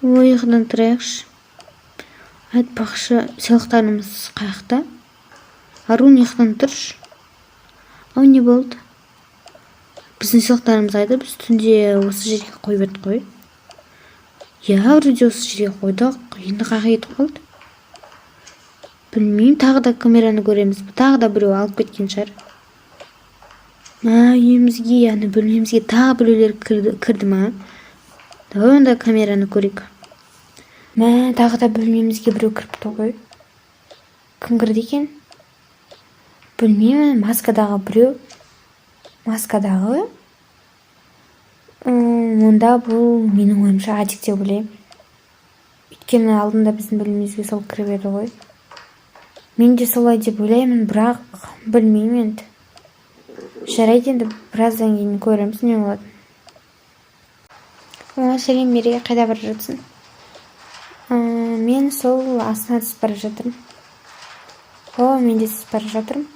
Ойығынан тұрайықшы. Айтпақшы, сыйлықтарымыз қаяқта? Арун ұйықтан тұршы. Ау, не болды? Біздің сыйлықтарымыз қайда? Біз түнде осы жерге қойып едік қой. Вроде осы жерге қойдық. Енді қайда кетіп қалды? Білмеймін, тағы да камераны көреміз. Тағы да біреу алып кеткен шығар. Үйімізге, бөлмемізге тағы біреулер кірді ма? Давай онда камераны көрейік. Тағы да бөлмемізге біреу кіріпті ғой. Кім кірді екен? Білмеймін, маскадағы біреу. Маскадағы? Онда бұл менің ойымша Адик деп ойлаймын. Өйткені алдында біздің бөлмемізге сол кіріп еді ғой. Мен де солай деп ойлаймын, бірақ білмеймін енді. Жарайды, енді біраздан кейін көреміз не болады. Сәлем, Мереке, қайда бара жатсың? Мен сол астына түсіп бара жатырмын. Мен де түсіп бара жатырмын.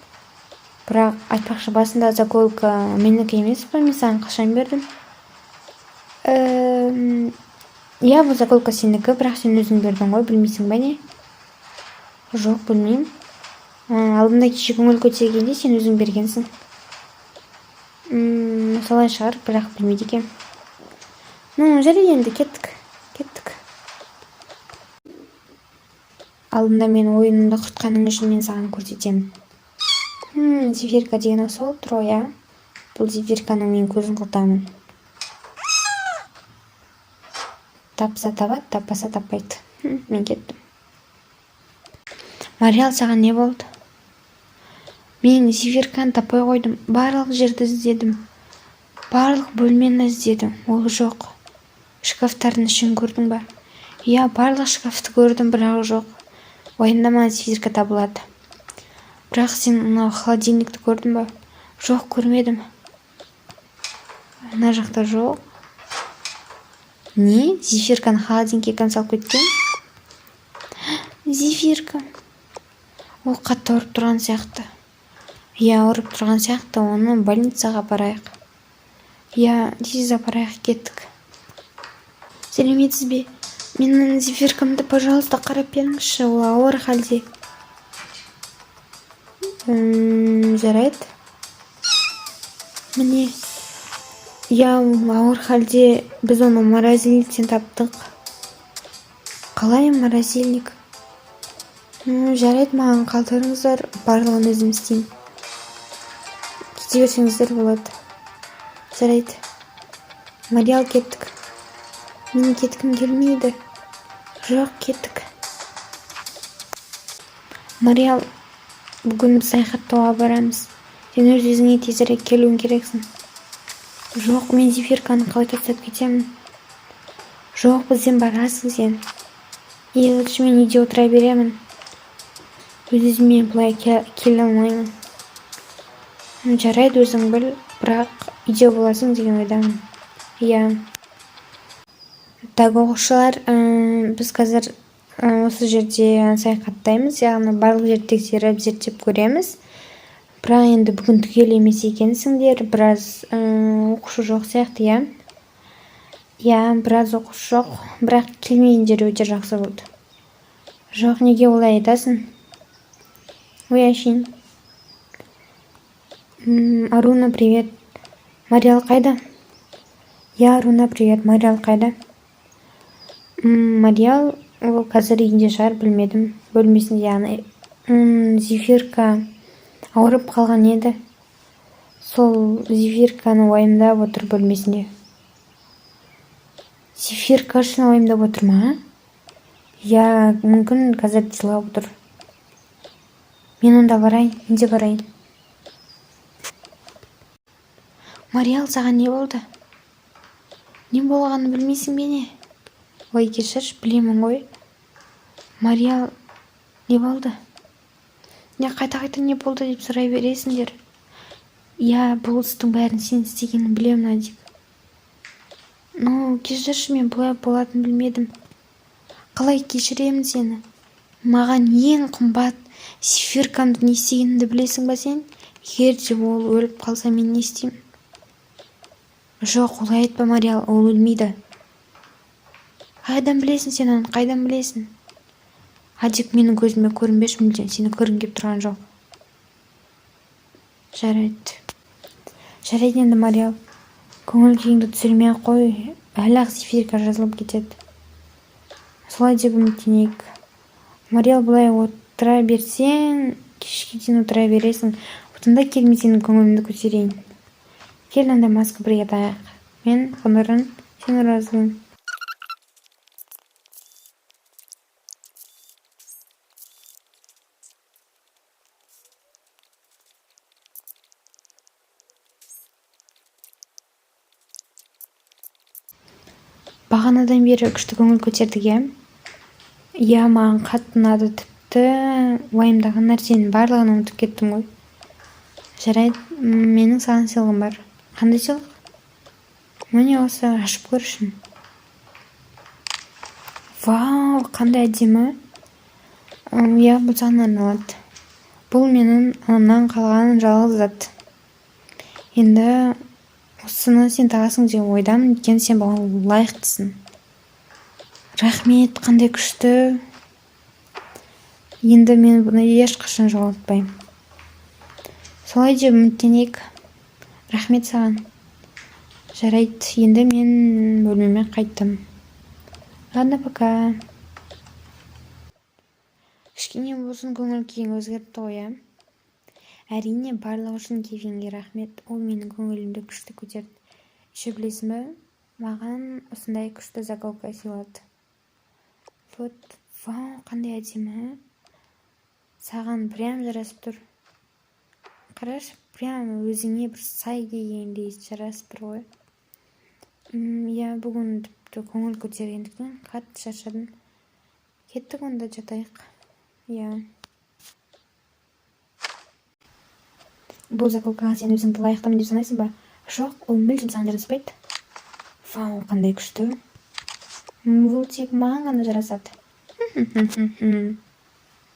Бірақ айтпақшы, басында заколка менікі емес па, мен саған қашан бердім? Бұл заколка сенікі, бірақ сен өзің бердің ғой, білмейсің ба не? Жоқ, білмеймін. Алдында кеше көңіл көтергенде сен өзің бергенсің. Солай шығар, бірақ білмейді екем. Жарайды, енді кеттік. Алдында мен ойынымды құртқаның үшін мен саған көрсетемін. Зефирка деген осы болып тұр ғой, Бұл Зефирканың мен көзін құртамын. Тапса табады, таппаса таппайды. Мен кеттім. Мариал, саған не болды? Мен Зефирканы таппай қойдым. Барлық жерді іздедім. Барлық бөлмені іздедім. Ол жоқ. Шкафтардың ішін көрдің ба? Барлық шкафты көрдім, бірақ жоқ. Уайымдама, Зефирка табылады. Бірақ сен мынау холодильникті көрдің ба? Жоқ, көрмедім. Ана жақта жоқ. Не? Зефирканы холодильникке кім салып кеткен? Зефирка. Ол қатты ұрып тұрған сияқты. Ұрып тұрған сияқты, оны больницаға апарайық. Тез апарайық, кеттік. Сәлеметсіз бе? Менің Зефиркамды, пожалуйста, қарап беріңізші, ол ауыр халде. Жарайды. Міне. Ауыр халде біз оны морозильниктен таптық. Қалай морозильник? Жарайды, маған қалдырыңыздар, барлығын өзім істеймін. Кете берсеңіздер болады. Жарайды. Мариал, кеттік. Мен кеткім келмейді. Жоқ, кеттік. Мариал, бүгін біз саяхаттауға барамыз. Сен өз-өзіңе тезірек келуің керексің. Жоқ, мен Зефирканы қалай тастап кетемін? Жоқ, бізден барасың сен. Лучше мен үйде отыра беремін. Өз-өзіме бұлай келе алмаймын. Жарайды, өзің біл, бірақ үйде боласың деген ойдамын. Так, оқушылар, біз қазір осы жерде саяхаттаймыз, яғни барлық жерді тексеріп, зерттеп көреміз. Бірақ енді бүгін түгел емес екенсіңдер, біраз оқушы жоқ сияқты, біраз оқушы жоқ, бірақ келмейіндер өте жақсы болды. Жоқ, неге олай айтасың? Әшейін. Аруна, привет. Мариал қайда? Аруна, привет. Мариал қайда? Мариал, ол қазір үйінде шығар, білмедім. Бөлмесінде, яғни Зефирка ауырып қалған еді. Сол Зефирканы уайымдап отыр бөлмесінде. Зефирка үшін уайымдап отыр ма? Мүмкін қазір жылап отыр. Мен онда барайын, менде барайын. Мариал, саған не болды? Не болғаны білмейсің бе не? Кешірші, білемін ғой. Мариал, не болды? Қайта-қайта не болды деп сұрай бересіңдер. Бұл істің бәрін сен істегенін білемін, Адик. Кешірші, мен бұлай болатынын білмедім. Қалай кешіремін сені? Маған ең қымбат Зефиркамды не істегенімді білесің ба сен? егер де ол өліп қалса мен не істеймін? Жоқ, олай айтпа, Мариал, ол өлмейді. Қайдан білесің сен оны, қайдан білесің? Адик менің көзіме көрінбеші мүлдем, сені көргім кеп тұрған жоқ. Жарайды енді, Мариал. Көңіл күйіңді түсірмей қой, әлі-ақ Зефирка жазылып кетеді. Солай деп үміттенейік. Мариал, былай отыра берсең, кешке дейін отыра бересің. Отында келмей сенің көңіліңді көтерейін. Кел, анда маска бірге таяқ. Мен қонырын, сен разылың. Бағанадан бері күшті көңіл көтердік, иә, маған қатты ұнады, тіпті уайымдаған нәрсенің барлығын ұмытып кеттім ғой. Жарайды, менің саған сыйлығым бар. Қандай сыйлық? Міне осы, ашып көршін. Вау, қандай әдемі. Иә, бұл саған арналады. Бұл менің анамнан қалған жалғыз зат. Енді осыны сен тағасың деп ойдамын, өйткені сен бұған лайықтысың. Рахмет, қандай күшті. Енді мен бұны ешқашан жоғалтпаймын. Солай деп үміттенейік. Рахмет саған. Жарайды, енді мен бөлмеме қайттым. Ладно, пока. Кішкене болсын көңіл күйің өзгеріпті ғой, Әрине, барлығы үшін Кевинге рахмет. Ол менің көңілімді күшті көтерді. Еще білесің бе, маған осындай күшті заколка сыйлады. Вот, вау, қандай әдемі. Саған прям жарасып тұр. Қарашы, прям өзіңе бір сай келгендей жарасып тұр ғой. Иә, бүгін тіпті көңіл көтергендіктен қатты шаршадым. Кеттік, онда жатайық. Иә. Бұл заколкаға сен өзіңді лайықтымын деп санайсың ба? Жоқ, ол мүлдем саған жараспайды. Вау, қандай күшті. Бұл тек маған ғана жарасады.